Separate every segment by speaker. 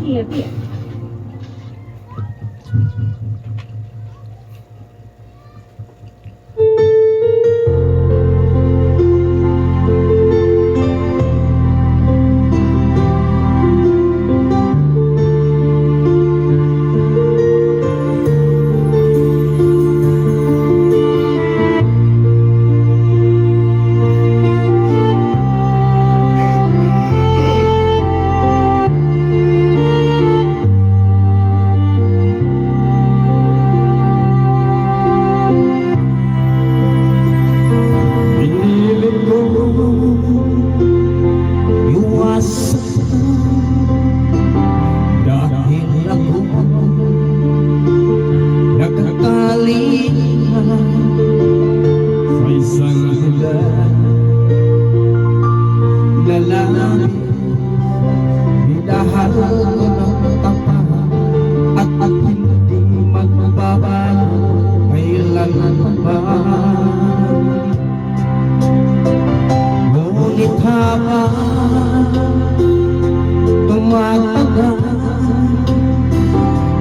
Speaker 1: TV. Ngunit habang tumatagal,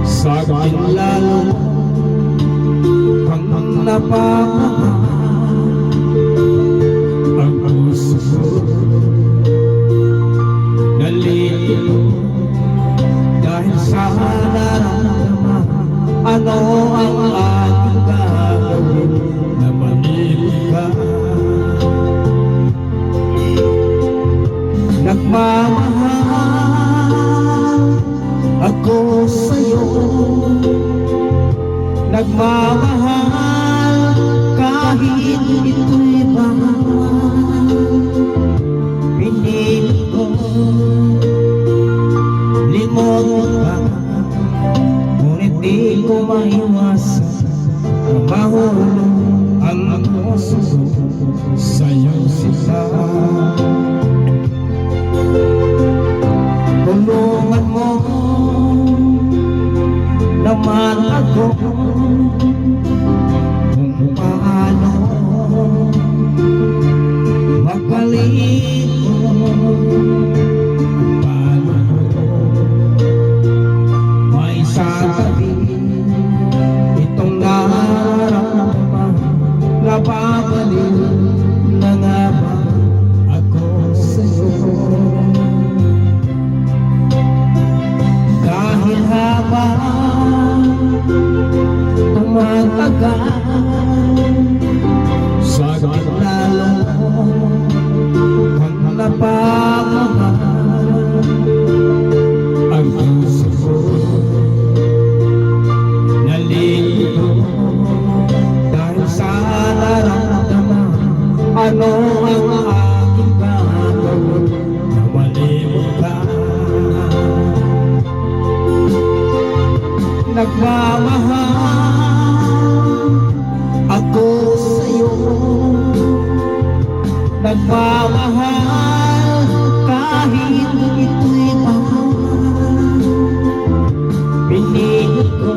Speaker 1: sa akin lalo kang napamahal. Ang puso ko nalilito dahil sa nararamdaman. Ano ang ating gagawin na manilip ka? Nagmamahal ako sa'yo, nagmamahal kahit ito'y bawal. Pinilit ko limot ka, ngunit di ko maiwasan na mahulog ang puso sa'yo sila. Tulungan mo naman ako kung paano magaling ko, paano may sasabi itong nararamdaman. Napabalik na nga ba ako sa'yo? Dahil habang tumatagal, sa akin lalo kang napamahal. Ang puso ko nalilito dahil sa nararamdaman. Ano ang aking gagawin na malimot ka? Nagmamahal ako sa'yo, nagmamahal kahit ito'y bawal. Pinilit ko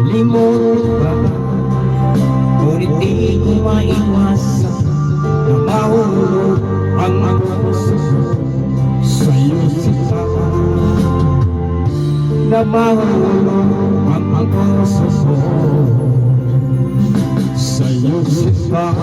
Speaker 1: limot ka, ngunit di ko maiwasan na mahulog ang puso sa'yo sila. Na mahulog ang puso sa'yo sila.